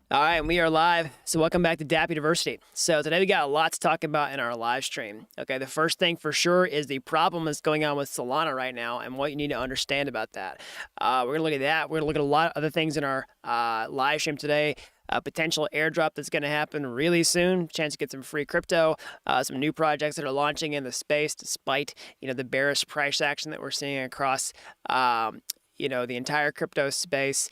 All right, and we are live. So welcome back to dApp University. So today we got a lot to talk about in our live stream. Okay, the first thing for sure is the problem that's going on with Solana right now and what you need to understand about that. We're going to look at that. We're going to look at a lot of other things in our live stream today. A potential airdrop that's going to happen really soon. Chance to get some free crypto. Some new projects that are launching in the space despite, the bearish price action that we're seeing across the entire crypto space,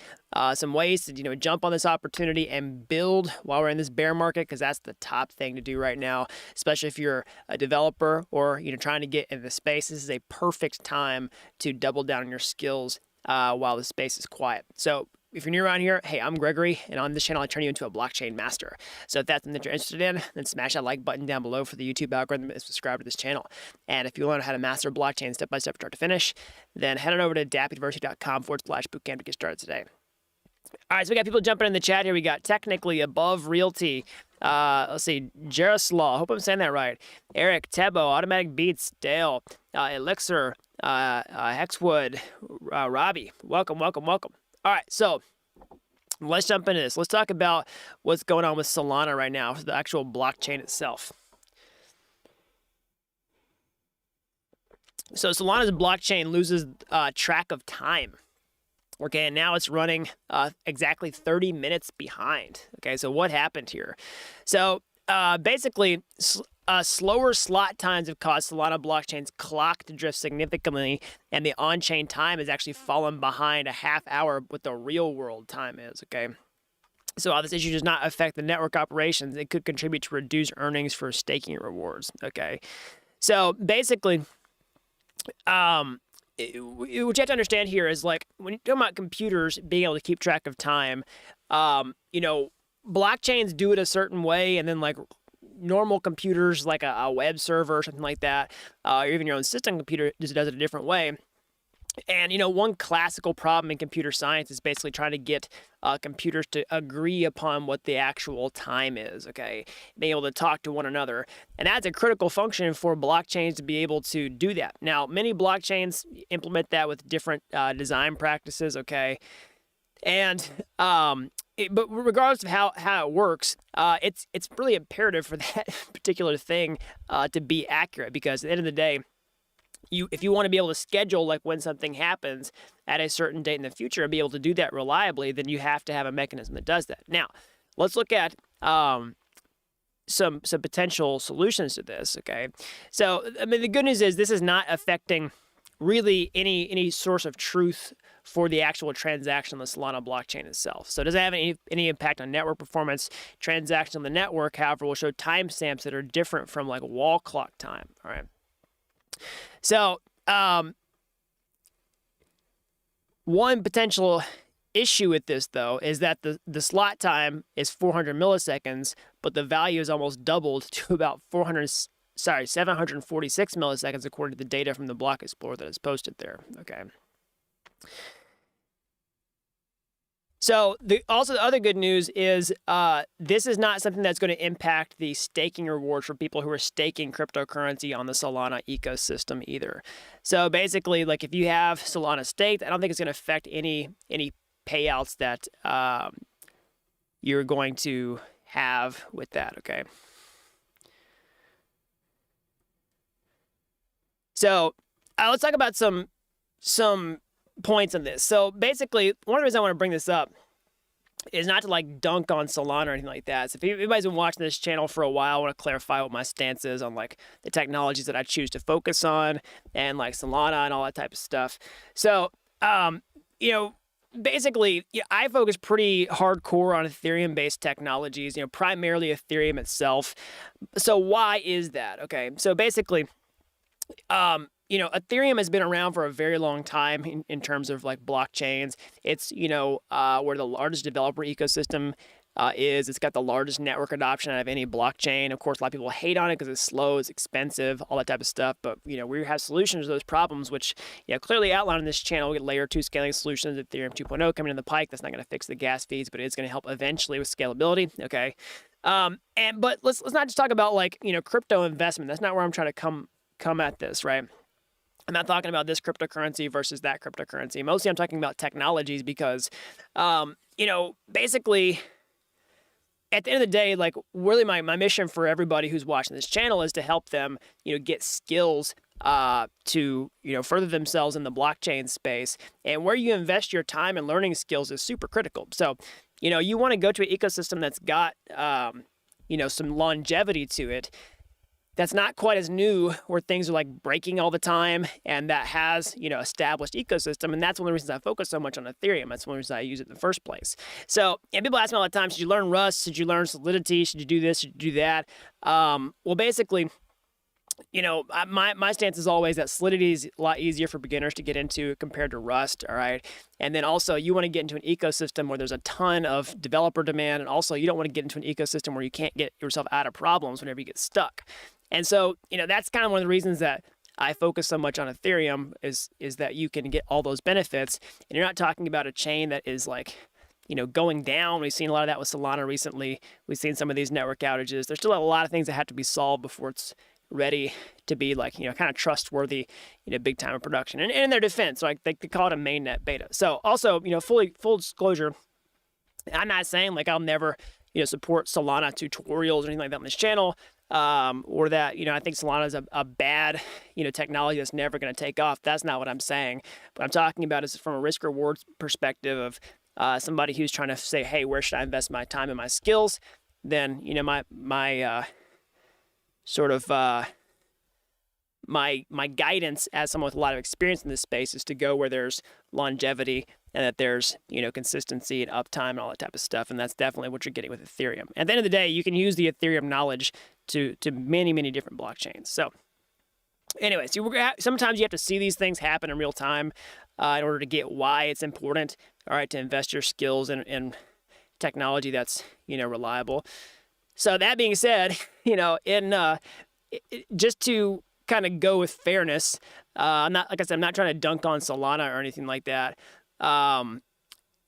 some ways to, jump on this opportunity and build while we're in this bear market, because that's the top thing to do right now, especially if you're a developer or, trying to get in the space. This is a perfect time to double down on your skills while the space is quiet. So if you're new around here, hey, I'm Gregory, and on this channel, I turn you into a blockchain master. So if that's something that you're interested in, then smash that like button down below for the YouTube algorithm and subscribe to this channel. And if you want to know how to master blockchain step-by-step start to finish, then head on over to dappuniversity.com/bootcamp to get started today. All right, so we got people jumping in the chat here. We got Technically Above Realty. Let's see, Jaroslaw, hope I'm saying that right. Eric, Tebo, Automatic Beats, Dale, Elixir, Hexwood, Robbie. Welcome. All right, so let's jump into this. Let's talk about what's going on with Solana right now, the actual blockchain itself. So Solana's blockchain loses track of time. Okay, and now it's running exactly 30 minutes behind. Okay, so what happened here? So basically, slower slot times have caused Solana blockchain's clock to drift significantly, and the on-chain time has actually fallen behind a half hour what the real-world time is, okay? So while this issue does not affect the network operations, it could contribute to reduced earnings for staking rewards, okay? So basically, what you have to understand here is, like, when you're talking about computers being able to keep track of time, blockchains do it a certain way, and then, like, normal computers, like a web server or something like that, or even your own system computer just does it a different way. And, one classical problem in computer science is basically trying to get computers to agree upon what the actual time is, okay? Being able to talk to one another. And that's a critical function for blockchains to be able to do that. Now, many blockchains implement that with different design practices, okay? And but regardless of how it works, it's really imperative for that particular thing to be accurate, because at the end of the day, if you want to be able to schedule, like, when something happens at a certain date in the future and be able to do that reliably, then you have to have a mechanism that does that. Now, let's look at some potential solutions to this, okay? So, the good news is this is not affecting really any source of truth for the actual transaction on the Solana blockchain itself. So it doesn't have any impact on network performance. Transactions on the network, however, will show timestamps that are different from, like, wall clock time, all right? So one potential issue with this, though, is that the slot time is 400 milliseconds, but the value is almost doubled to about 746 milliseconds, according to the data from the Block Explorer that is posted there, okay? So also the other good news is this is not something that's going to impact the staking rewards for people who are staking cryptocurrency on the Solana ecosystem either. So basically, like, if you have Solana staked, I don't think it's going to affect any payouts that you're going to have with that, okay? So let's talk about some points on this. So basically, one of the reasons I want to bring this up is not to, like, dunk on Solana or anything like that. So if anybody's been watching this channel for a while, I want to clarify what my stance is on, like, the technologies that I choose to focus on and, like, Solana and all that type of stuff. So, basically, I focus pretty hardcore on Ethereum-based technologies, primarily Ethereum itself. So why is that? Okay, so basically, Ethereum has been around for a very long time in terms of, like, blockchains. It's, where the largest developer ecosystem is. It's got the largest network adoption out of any blockchain. Of course, a lot of people hate on it because it's slow, it's expensive, all that type of stuff. But, we have solutions to those problems, which, clearly outlined in this channel. We get layer 2 scaling solutions, Ethereum 2.0 coming in the pike. That's not going to fix the gas fees, but it is going to help eventually with scalability, okay? But let's not just talk about, like, crypto investment. That's not where I'm trying to come at this, right? I'm not talking about this cryptocurrency versus that cryptocurrency. Mostly I'm talking about technologies because, basically, at the end of the day, like really my mission for everybody who's watching this channel is to help them, get skills to, further themselves in the blockchain space. And where you invest your time and learning skills is super critical. So, you want to go to an ecosystem that's got, some longevity to it. That's not quite as new, where things are like breaking all the time, and that has, established ecosystem. And that's one of the reasons I focus so much on Ethereum. That's one of the reasons I use it in the first place. So, and people ask me all the time, should you learn Rust? Should you learn Solidity? Should you do this? Should you do that? Well, basically, my stance is always that Solidity is a lot easier for beginners to get into compared to Rust, all right? And then also, you want to get into an ecosystem where there's a ton of developer demand, and also you don't want to get into an ecosystem where you can't get yourself out of problems whenever you get stuck. And so, that's kind of one of the reasons that I focus so much on Ethereum is that you can get all those benefits, and you're not talking about a chain that is like, going down. We've seen a lot of that with Solana recently. We've seen some of these network outages. There's still a lot of things that have to be solved before it's ready to be like, kind of trustworthy, big time of production. And in their defense, like they call it a mainnet beta. So also, full disclosure, I'm not saying like I'll never, support Solana tutorials or anything like that on this channel. Or that, I think Solana is a bad, technology that's never going to take off. That's not what I'm saying. What I'm talking about is from a risk reward perspective of somebody who's trying to say, hey, where should I invest my time and my skills? Then, my sort of my guidance as someone with a lot of experience in this space is to go where there's longevity and that there's, consistency and uptime and all that type of stuff. And that's definitely what you're getting with Ethereum. At the end of the day, you can use the Ethereum knowledge to many, many different blockchains. So anyways, sometimes you have to see these things happen in real time in order to get why it's important, all right, to invest your skills in technology that's, reliable. So that being said, just to kind of go with fairness, I'm not trying to dunk on Solana or anything like that.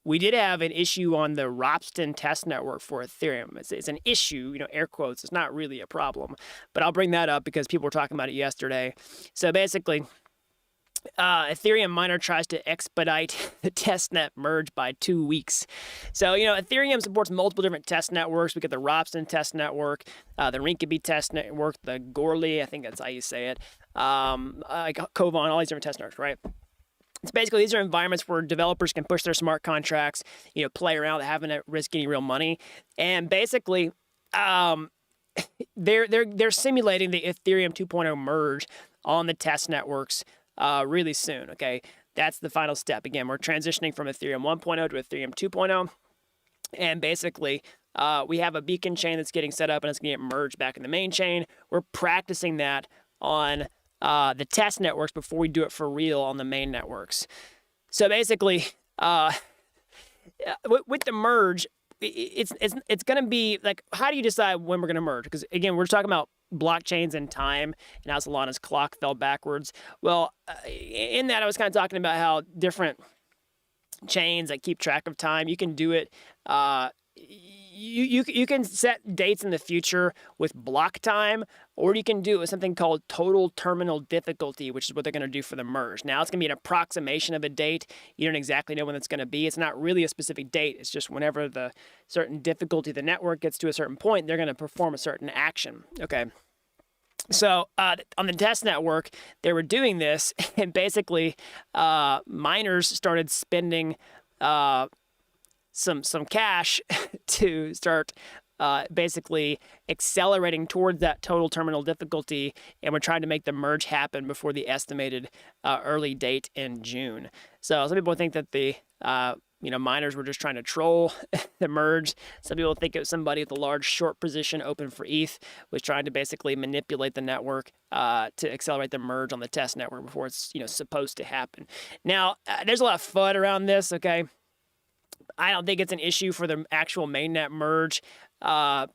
We did have an issue on the Ropsten test network for Ethereum. It's an issue, air quotes. It's not really a problem, but I'll bring that up because people were talking about it yesterday. So basically, Ethereum miner tries to expedite the testnet merge by 2 weeks. So, Ethereum supports multiple different test networks. We get the Ropsten test network, the Rinkeby test network, the Goerli, I think that's how you say it, Kovan, all these different test networks, right? It's basically, these are environments where developers can push their smart contracts, play around without having to risk any real money. And basically, they're simulating the Ethereum 2.0 merge on the test networks really soon, okay? That's the final step. Again, we're transitioning from Ethereum 1.0 to Ethereum 2.0. And basically, we have a beacon chain that's getting set up and it's going to get merged back in the main chain. We're practicing that on the test networks before we do it for real on the main networks. So basically, with the merge, it's going to be like, how do you decide when we're going to merge? Because again, we're talking about blockchains and time and how Solana's clock fell backwards. Well, in that, I was kind of talking about how different chains that keep track of time, you can do it. You can set dates in the future with block time, or you can do it with something called total terminal difficulty, which is what they're going to do for the merge. Now, it's going to be an approximation of a date. You don't exactly know when it's going to be. It's not really a specific date. It's just whenever the certain difficulty of the network gets to a certain point, they're going to perform a certain action. Okay. So on the test network, they were doing this, and basically miners started spending some cash to start basically accelerating towards that total terminal difficulty, and we're trying to make the merge happen before the estimated early date in June. So some people think that the miners were just trying to troll the merge. Some people think it was somebody with a large short position open for ETH was trying to basically manipulate the network to accelerate the merge on the test network before it's supposed to happen. Now, there's a lot of FUD around this, okay? I don't think it's an issue for the actual mainnet merge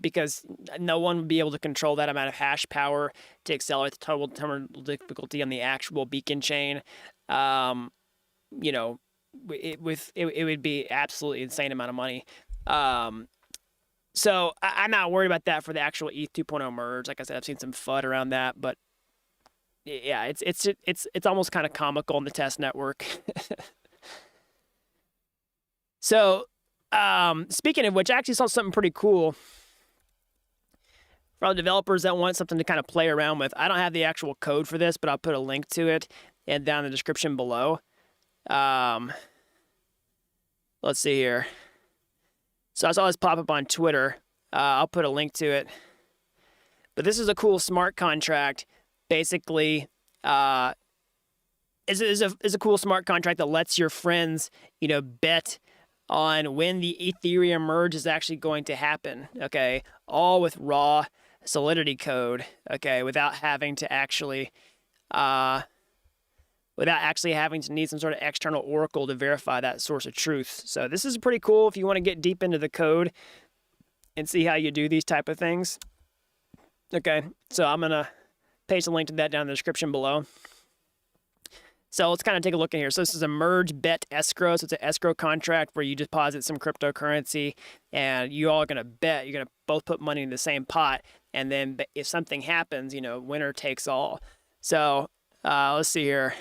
because no one would be able to control that amount of hash power to accelerate the total terminal difficulty on the actual beacon chain. It would be absolutely insane amount of money. So I'm not worried about that for the actual ETH 2.0 merge. Like I said, I've seen some FUD around that, but yeah, it's almost kind of comical in the test network. So, speaking of which, I actually saw something pretty cool For all the developers that want something to kind of play around with, I don't have the actual code for this, but I'll put a link to it and down in the description below. Let's see here. So I saw this pop up on Twitter. I'll put a link to it. But this is a cool smart contract. Basically, is a cool smart contract that lets your friends, bet on when the Ethereum merge is actually going to happen. Okay, all with raw Solidity code. Okay, without having to actually need some sort of external oracle to verify that source of truth. So this is pretty cool if you want to get deep into the code and see how you do these type of things. Okay, so I'm going to paste a link to that down in the description below. So let's kind of take a look in here. So this is a merge bet escrow. So it's an escrow contract where you deposit some cryptocurrency and you all are going to bet. You're going to both put money in the same pot. And then if something happens, winner takes all. So let's see here.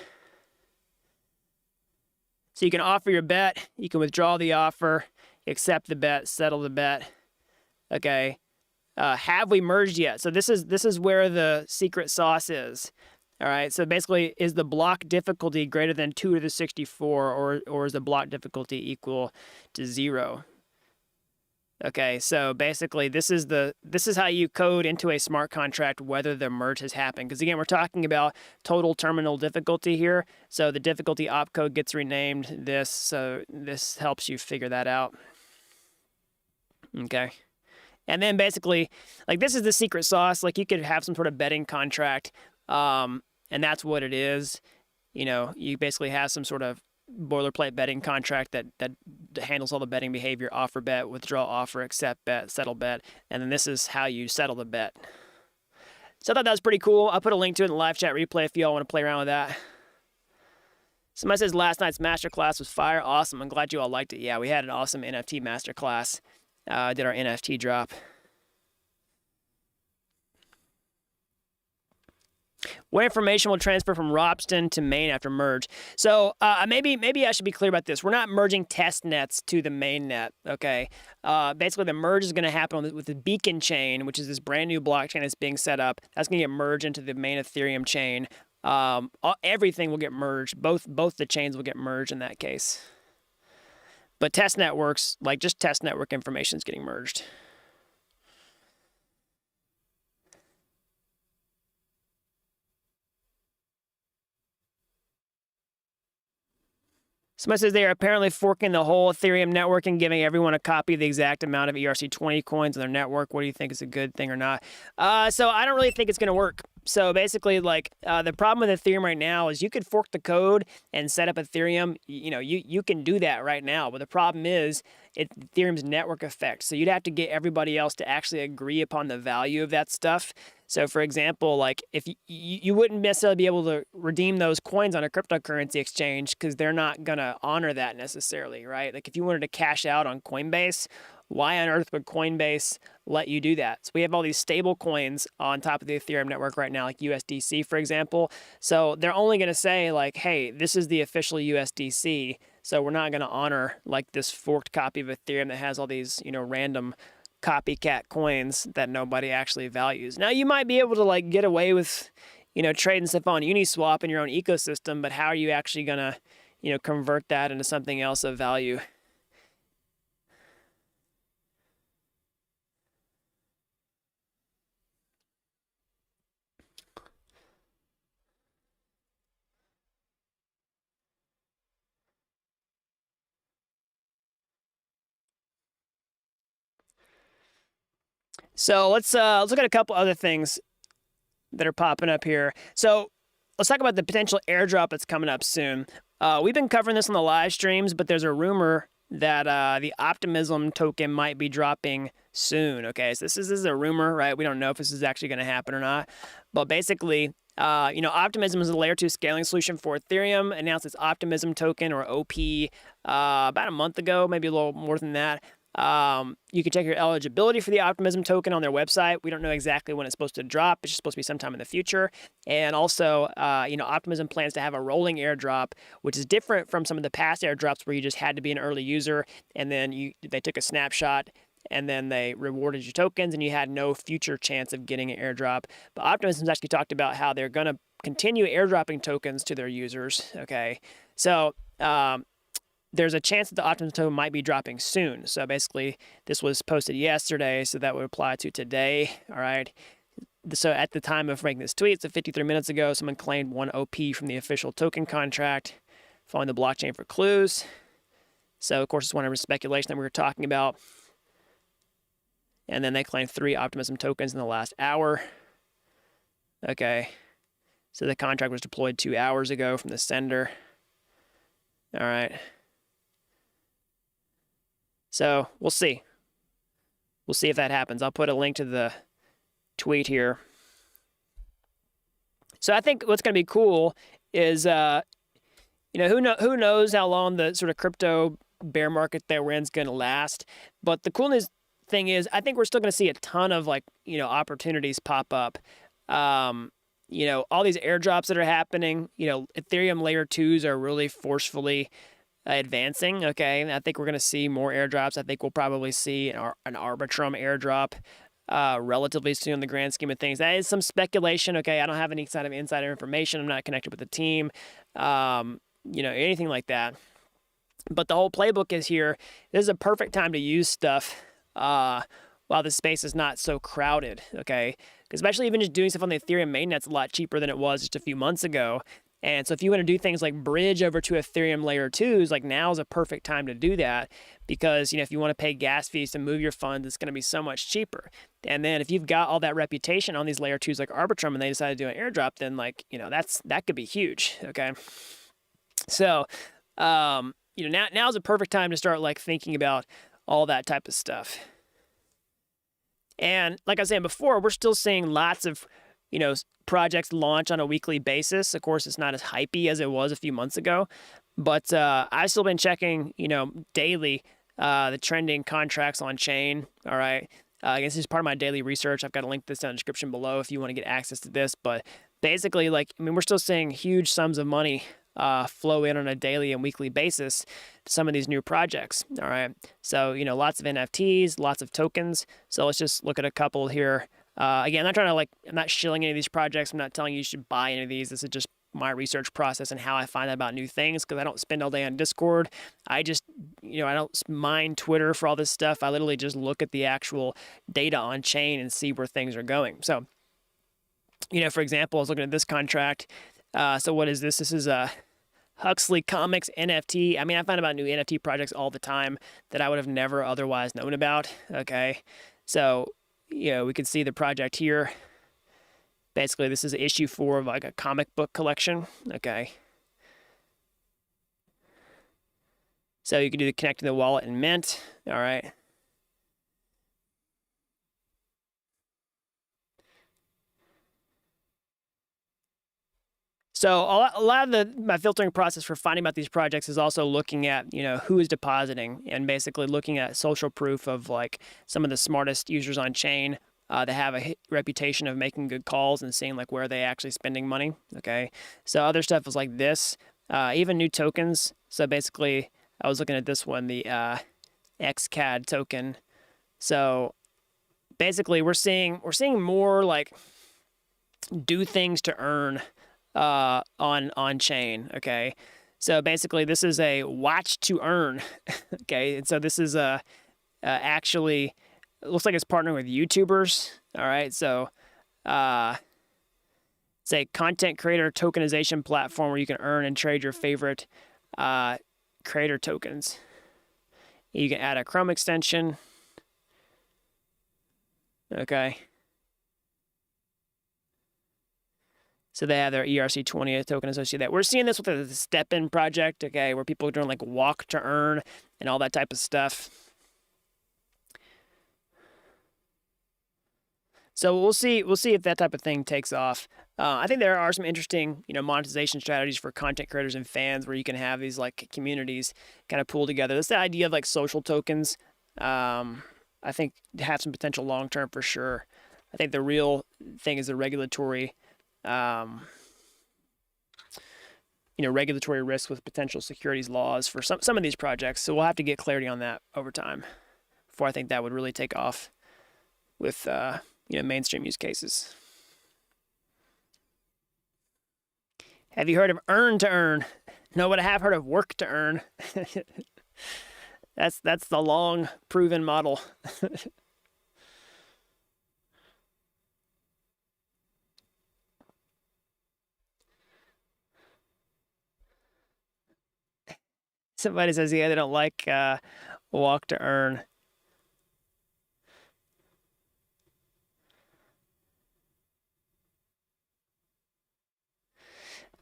So you can offer your bet. You can withdraw the offer, accept the bet, settle the bet. Okay. Have we merged yet? So this is where the secret sauce is. All right. So basically, is the block difficulty greater than 2 to the 64, or is the block difficulty equal to 0? Okay. So basically, this is how you code into a smart contract whether the merge has happened. Because again, we're talking about total terminal difficulty here. So the difficulty opcode gets renamed this. So this helps you figure that out. Okay. And then basically, like this is the secret sauce. Like you could have some sort of betting contract, and that's what it is. You basically have some sort of boilerplate betting contract that handles all the betting behavior: offer bet, withdraw offer, accept bet, settle bet, and then this is how you settle the bet. So I thought that was pretty cool. I'll put a link to it in the live chat replay if y'all want to play around with that. Somebody says last night's masterclass was fire. Awesome. I'm glad you all liked it. Yeah, we had an awesome NFT masterclass. Did our NFT drop. What information will transfer from Ropsten to main after merge? So maybe I should be clear about this. We're not merging test nets to the main net. Okay. Basically, the merge is going to happen with the beacon chain, which is this brand new blockchain that's being set up. That's going to get merged into the main Ethereum chain. Everything will get merged. Both the chains will get merged in that case. But test networks, like just test network information is getting merged. Somebody says they are apparently forking the whole Ethereum network and giving everyone a copy of the exact amount of ERC20 coins on their network. What do you think is a good thing or not? So I don't really think it's going to work. So basically, the problem with Ethereum right now is you could fork the code and set up Ethereum. You can do that right now. But the problem is Ethereum's network effect. So you'd have to get everybody else to actually agree upon the value of that stuff. So for example, if you wouldn't necessarily be able to redeem those coins on a cryptocurrency exchange because they're not going to honor that necessarily, right? Like if you wanted to cash out on Coinbase, why on earth would Coinbase let you do that? So we have all these stable coins on top of the Ethereum network right now, like USDC, for example. So they're only going to say hey, this is the official USDC. So we're not going to honor this forked copy of Ethereum that has all these, random copycat coins that nobody actually values. Now you might be able to get away with, trading stuff on Uniswap in your own ecosystem, but how are you actually going to, convert that into something else of value? So let's look at a couple other things that are popping up here. So let's talk about the potential airdrop that's coming up soon. We've been covering this on the live streams, but there's a rumor that the Optimism token might be dropping soon. Okay, so this is a rumor, right? We don't know if this is actually going to happen or not. But basically, Optimism is a layer 2 scaling solution for Ethereum. Announced its Optimism token, or OP, about a month ago, maybe a little more than that. You can check your eligibility for the Optimism token on their website. We don't know exactly when it's supposed to drop. It's just supposed to be sometime in the future. And also, Optimism plans to have a rolling airdrop, which is different from some of the past airdrops where you just had to be an early user and then they took a snapshot and then they rewarded your tokens, and you had no future chance of getting an airdrop. But Optimism's actually talked about how they're going to continue airdropping tokens to their users. Okay, so there's a chance that the Optimism token might be dropping soon. So basically, this was posted yesterday, so that would apply to today. All right. So at the time of making this tweet, so 53 minutes ago, someone claimed 1 OP from the official token contract, following the blockchain for clues. So of course, it's one of the speculation that we were talking about. And then they claimed 3 Optimism tokens in the last hour. Okay. So the contract was deployed 2 hours ago from the sender. All right. So we'll see. We'll see if that happens. I'll put a link to the tweet here. So I think what's going to be cool is, who knows how long the sort of crypto bear market that we're in is going to last. But the coolness thing is, I think we're still going to see a ton of opportunities pop up. All these airdrops that are happening. Ethereum layer 2s are really forcefully advancing. Okay, and I think we're going to see more airdrops. I think we'll probably see an Arbitrum airdrop relatively soon in the grand scheme of things. That is some speculation. Okay, I don't have any kind of insider information. I'm not connected with the team. Anything like that. But the whole playbook is here. This is a perfect time to use stuff while the space is not so crowded. Okay, especially even just doing stuff on the Ethereum mainnet's a lot cheaper than it was just a few months ago. And so if you want to do things like bridge over to Ethereum layer 2s, like now is a perfect time to do that, because, if you want to pay gas fees to move your funds, it's going to be so much cheaper. And then if you've got all that reputation on these layer 2s like Arbitrum and they decide to do an airdrop, then that could be huge. Okay. So, now is a perfect time to start thinking about all that type of stuff. And like I was saying before, we're still seeing lots of projects launch on a weekly basis. Of course, it's not as hypey as it was a few months ago, but I've still been checking, daily the trending contracts on chain. All right. I guess this is part of my daily research. I've got a link to this down in the description below if you want to get access to this. But basically, we're still seeing huge sums of money flow in on a daily and weekly basis to some of these new projects. All right. So, lots of NFTs, lots of tokens. So let's just look at a couple here. Again, I'm not shilling any of these projects. I'm not telling you should buy any of these. This is just my research process and how I find out about new things, because I don't spend all day on Discord. I just, I don't mine Twitter for all this stuff. I literally just look at the actual data on chain and see where things are going. So, for example, I was looking at this contract. So what is this? This is a Huxley Comics NFT. I mean, I find about new NFT projects all the time that I would have never otherwise known about. Okay. So, we can see the project here. Basically, this is issue 4 of a comic book collection. Okay. So you can do the connecting the wallet and mint. All right. So a lot of my filtering process for finding about these projects is also looking at, who is depositing, and basically looking at social proof of some of the smartest users on chain that have a reputation of making good calls, and seeing where they actually spending money. Okay. So other stuff is like this, even new tokens. So basically I was looking at this one, the XCAD token. So basically we're seeing more do things to earn on chain. Okay. So basically this is a watch to earn. Okay. And so this is actually, it looks like it's partnering with YouTubers. All right. So it's a content creator tokenization platform where you can earn and trade your favorite creator tokens. You can add a Chrome extension. Okay. So they have their ERC20 token associated with that. We're seeing this with the Step-In project, okay, where people are doing walk to earn and all that type of stuff. So we'll see if that type of thing takes off. I think there are some interesting, monetization strategies for content creators and fans, where you can have these communities kind of pool together. That's the idea of social tokens. I think have some potential long term for sure. I think the real thing is the regulatory regulatory risk with potential securities laws for some of these projects. So we'll have to get clarity on that over time. before I think that would really take off with mainstream use cases. Have you heard of earn to earn? No, but I have heard of work to earn. That's the long proven model. Somebody says, yeah, they don't like walk to earn.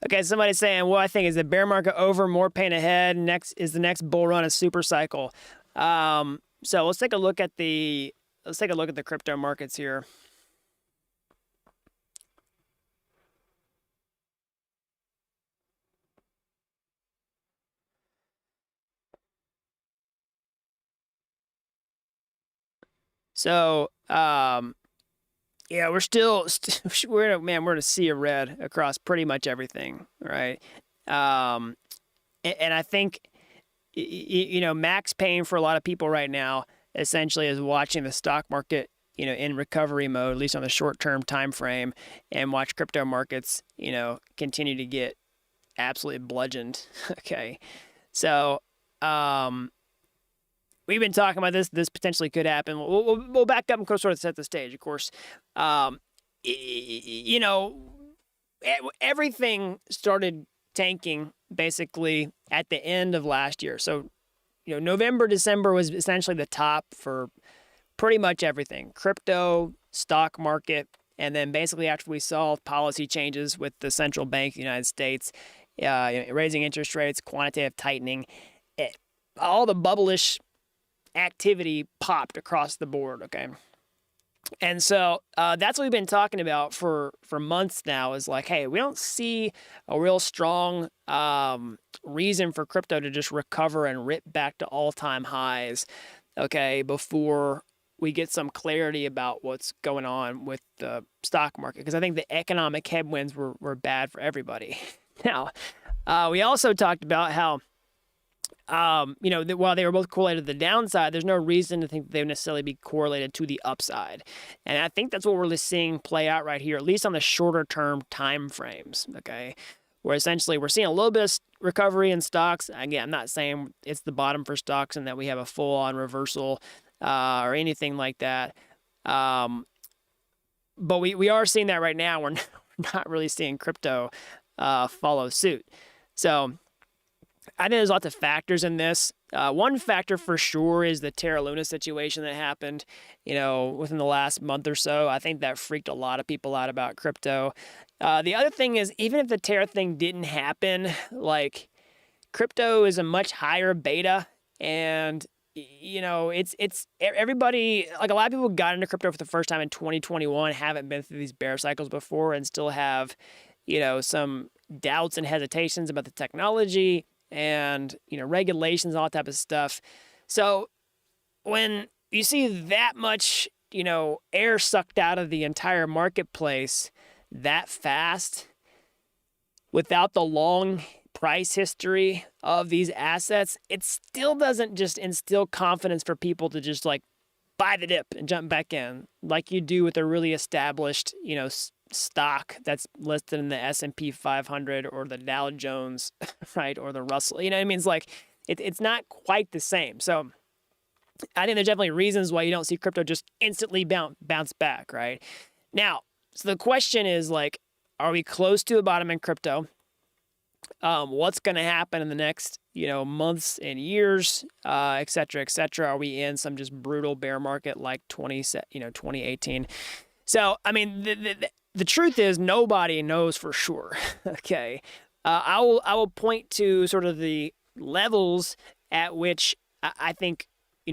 Okay, somebody's saying, well, I think is the bear market over, more pain ahead. Next is the next bull run a super cycle. So let's take a look at the crypto markets here. So yeah, we're in a sea of red across pretty much everything, right? And I think max pain for a lot of people right now essentially is watching the stock market in recovery mode, at least on the short-term time frame, and watch crypto markets continue to get absolutely bludgeoned. Okay, so we've been talking about this. This potentially could happen. We'll back up and sort of set the stage. Of course, everything started tanking basically at the end of last year. So, November, December was essentially the top for pretty much everything: crypto, stock market, and then basically after we saw policy changes with the central bank of the United States raising interest rates, quantitative tightening, all the bubblish activity popped across the board. Okay. And so that's what we've been talking about for months now, is like, hey, we don't see a real strong reason for crypto to just recover and rip back to all-time highs, okay, before we get some clarity about what's going on with the stock market, because I think the economic headwinds were bad for everybody. Now, we also talked about how while they were both correlated to the downside, there's no reason to think that they would necessarily be correlated to the upside. And I think that's what we're really seeing play out right here, at least on the shorter term time frames, okay? Where essentially we're seeing a little bit of recovery in stocks. Again, I'm not saying it's the bottom for stocks and that we have a full-on reversal or anything like that. But we are seeing that right now. We're not really seeing crypto follow suit. So I think there's lots of factors in this. One factor for sure is the Terra Luna situation that happened, within the last month or so. I think that freaked a lot of people out about crypto. The other thing is, even if the Terra thing didn't happen, like, crypto is a much higher beta, and it's everybody, like, a lot of people got into crypto for the first time in 2021, haven't been through these bear cycles before, and still have, some doubts and hesitations about the technology and regulations, all that type of stuff. So when you see that much air sucked out of the entire marketplace that fast, without the long price history of these assets, it still doesn't just instill confidence for people to just like buy the dip and jump back in like you do with a really established stock that's listed in the S&P 500 or the Dow Jones, right, or the Russell. What I mean? It's like it's not quite the same. So I think there's definitely reasons why you don't see crypto just instantly bounce back, right? Now, so the question is, like, are we close to a bottom in crypto? What's going to happen in the next months and years, et cetera, et cetera? Are we in some just brutal bear market like 2018? So I mean, the truth is, nobody knows for sure. Okay, I will point to sort of the levels at which I think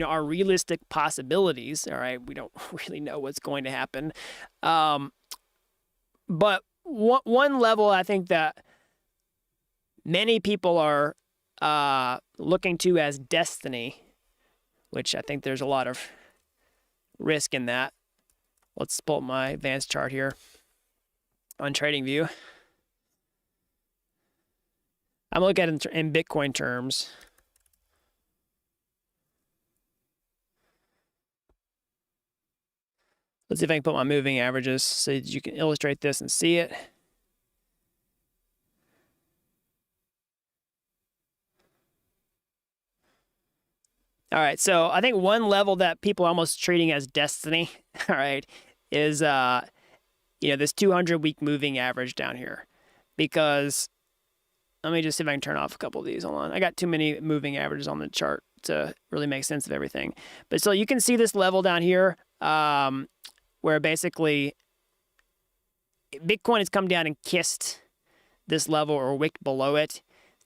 are realistic possibilities. All right, we don't really know what's going to happen, but one level I think that many people are looking to as destiny, which I think there's a lot of risk in that. Let's pull up my advanced chart here on TradingView. I'm looking at it in Bitcoin terms. Let's see if I can put my moving averages so that you can illustrate this and see it. All right, so I think one level that people are almost treating as destiny, all right, is this 200-week moving average down here. Because let me just see if I can turn off a couple of these. Hold on. I got too many moving averages on the chart to really make sense of everything. But so you can see this level down here where basically Bitcoin has come down and kissed this level or wicked below it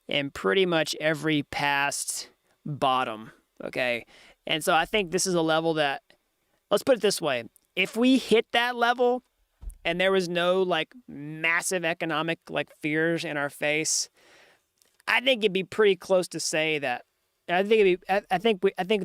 in pretty much every past bottom, okay? And so I think this is a level that, let's put it this way. If we hit that level and there was no like massive economic like fears in our face, I think it'd be pretty close to say that I think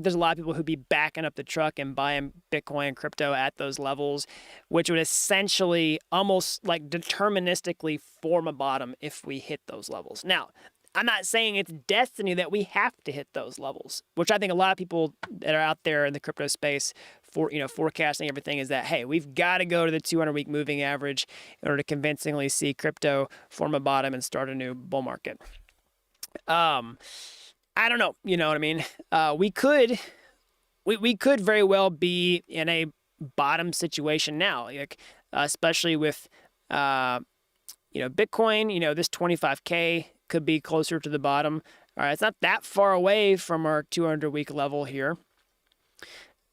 there's a lot of people who'd be backing up the truck and buying Bitcoin and crypto at those levels, which would essentially almost like deterministically form a bottom if we hit those levels. Now, I'm not saying it's destiny that we have to hit those levels, which I think a lot of people that are out there in the crypto space for forecasting everything is that, hey, we've got to go to the 200-week moving average in order to convincingly see crypto form a bottom and start a new bull market. I don't know. You know what I mean? We could very well be in a bottom situation now, like especially with Bitcoin. This 25K could be closer to the bottom. All right, it's not that far away from our 200-week level here.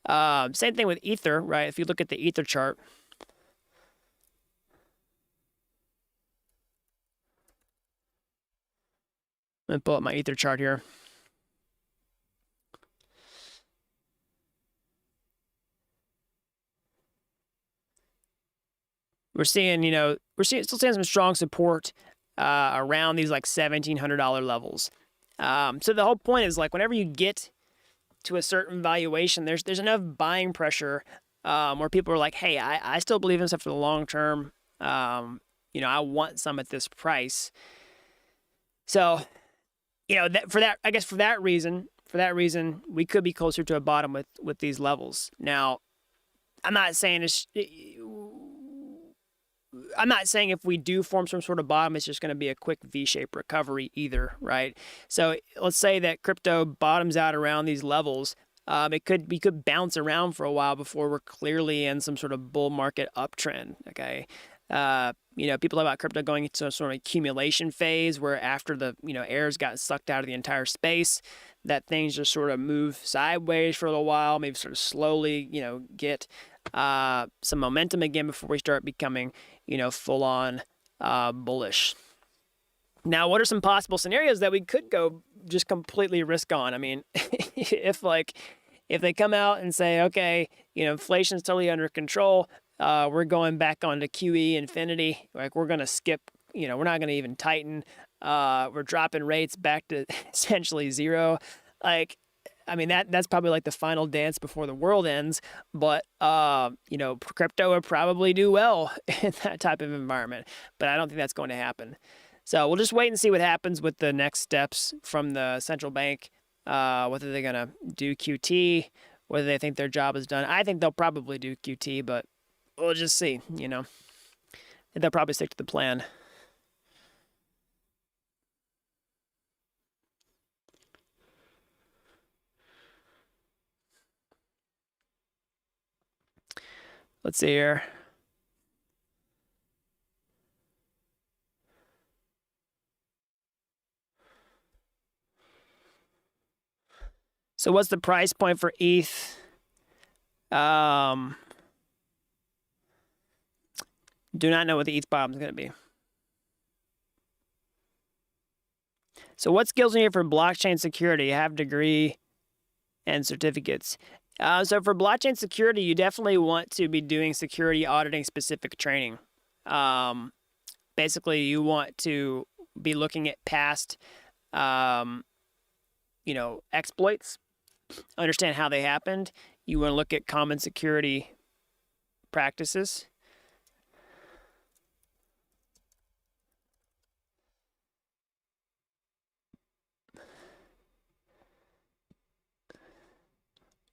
Same thing with Ether, right? If you look at the Ether chart. Let me pull up my Ether chart here. We're still seeing some strong support around these like $1,700 levels. So the whole point is like whenever you get to a certain valuation, there's enough buying pressure where people are like, hey, I still believe in stuff for the long term. I want some at this price. So, for that reason, we could be closer to a bottom with these levels. Now, I'm not saying if we do form some sort of bottom, it's just going to be a quick V-shaped recovery either, right? So let's say that crypto bottoms out around these levels. We could bounce around for a while before we're clearly in some sort of bull market uptrend, okay? People talk about crypto going into a sort of accumulation phase where after the, air's got sucked out of the entire space, that things just sort of move sideways for a little while, maybe sort of slowly, get some momentum again before we start becoming, full on bullish. Now, what are some possible scenarios that we could go just completely risk on? I mean, if they come out and say, okay, inflation's totally under control, we're going back onto QE infinity, like we're going to skip, we're not going to even tighten, we're dropping rates back to essentially zero. Like, I mean, that's probably like the final dance before the world ends, but, crypto would probably do well in that type of environment, but I don't think that's going to happen. So we'll just wait and see what happens with the next steps from the central bank, whether they're going to do QT, whether they think their job is done. I think they'll probably do QT, but we'll just see, They'll probably stick to the plan. Let's see here. So what's the price point for ETH? Do not know what the ETH bottom is going to be. So what skills are needed for blockchain security? You have degree and certificates. So for blockchain security, you definitely want to be doing security auditing specific training. Basically, you want to be looking at past, exploits, understand how they happened. You want to look at common security practices.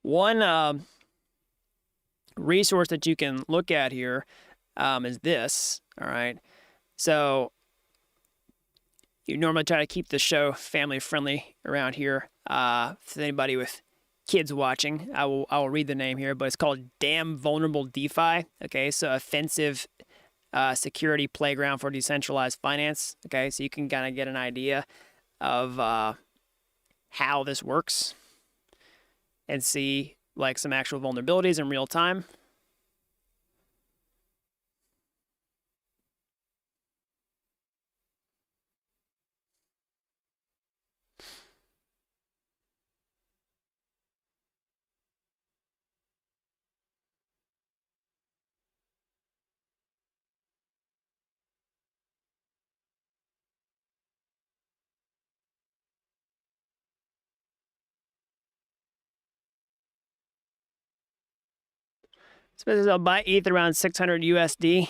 One resource that you can look at here is this. All right. So you normally try to keep the show family friendly around here. For anybody with kids watching, I will read the name here, but it's called Damn Vulnerable DeFi. Okay, so offensive security playground for decentralized finance. Okay, so you can kind of get an idea of how this works and see like some actual vulnerabilities in real time. So I'll buy ETH around 600 USD.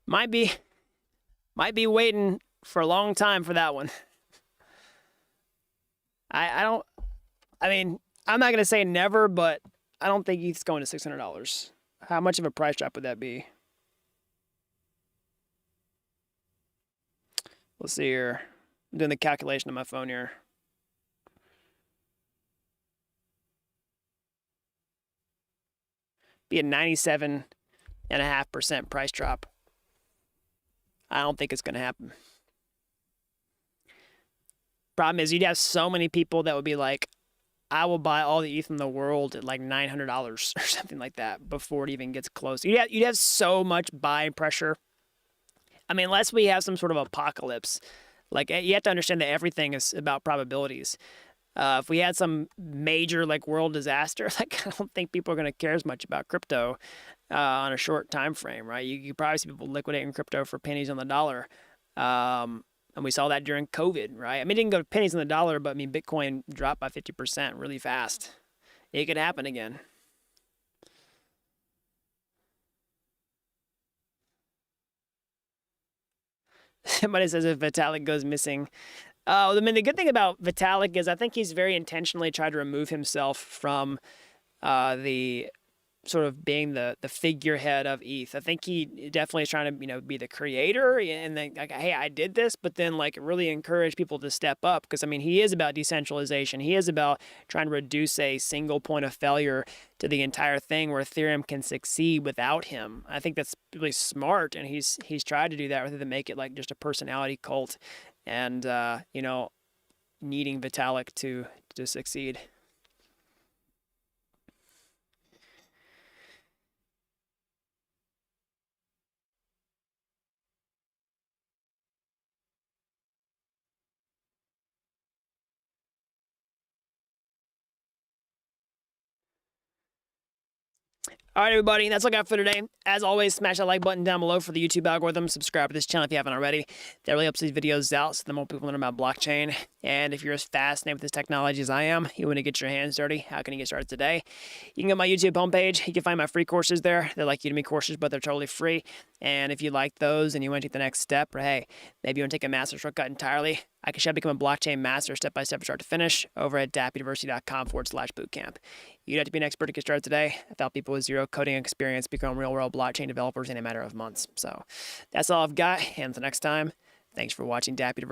Might be waiting for a long time for that one. I mean, I'm not gonna say never, but I don't think ETH's going to $600. How much of a price drop would that be? Let's see here. I'm doing the calculation on my phone here. Be a 97.5% price drop. I don't think it's going to happen. Problem is, you'd have so many people that would be like, I will buy all the ETH in the world at like $900 or something like that before it even gets close. You'd have so much buying pressure. I mean, unless we have some sort of apocalypse, like you have to understand that everything is about probabilities. If we had some major like world disaster, like I don't think people are going to care as much about crypto on a short time frame, right? You probably see people liquidating crypto for pennies on the dollar. And we saw that during COVID, right? I mean, it didn't go to pennies on the dollar, but I mean, Bitcoin dropped by 50% really fast. It could happen again. Somebody says if Vitalik goes missing. I mean, the good thing about Vitalik is I think he's very intentionally tried to remove himself from the sort of being the figurehead of ETH. I think he definitely is trying to, be the creator and then like, hey, I did this, but then like really encourage people to step up because I mean, he is about decentralization. He is about trying to reduce a single point of failure to the entire thing where Ethereum can succeed without him. I think that's really smart, and he's tried to do that rather than make it like just a personality cult and needing Vitalik to succeed. All right, everybody, that's all I got for today. As always, smash that like button down below for the YouTube algorithm. Subscribe to this channel if you haven't already. That really helps these videos out so the more people learn about blockchain. And if you're as fascinated with this technology as I am, you want to get your hands dirty, how can you get started today? You can go to my YouTube homepage. You can find my free courses there. They're like Udemy courses, but they're totally free. And if you like those and you want to take the next step, or hey, maybe you want to take a master shortcut entirely, I can show you how to become a blockchain master step-by-step from start to finish over at dappuniversity.com/bootcamp. You don't have to be an expert to get started today. I've helped people with zero coding experience become real-world blockchain developers in a matter of months. So that's all I've got. And until next time, thanks for watching dApp University.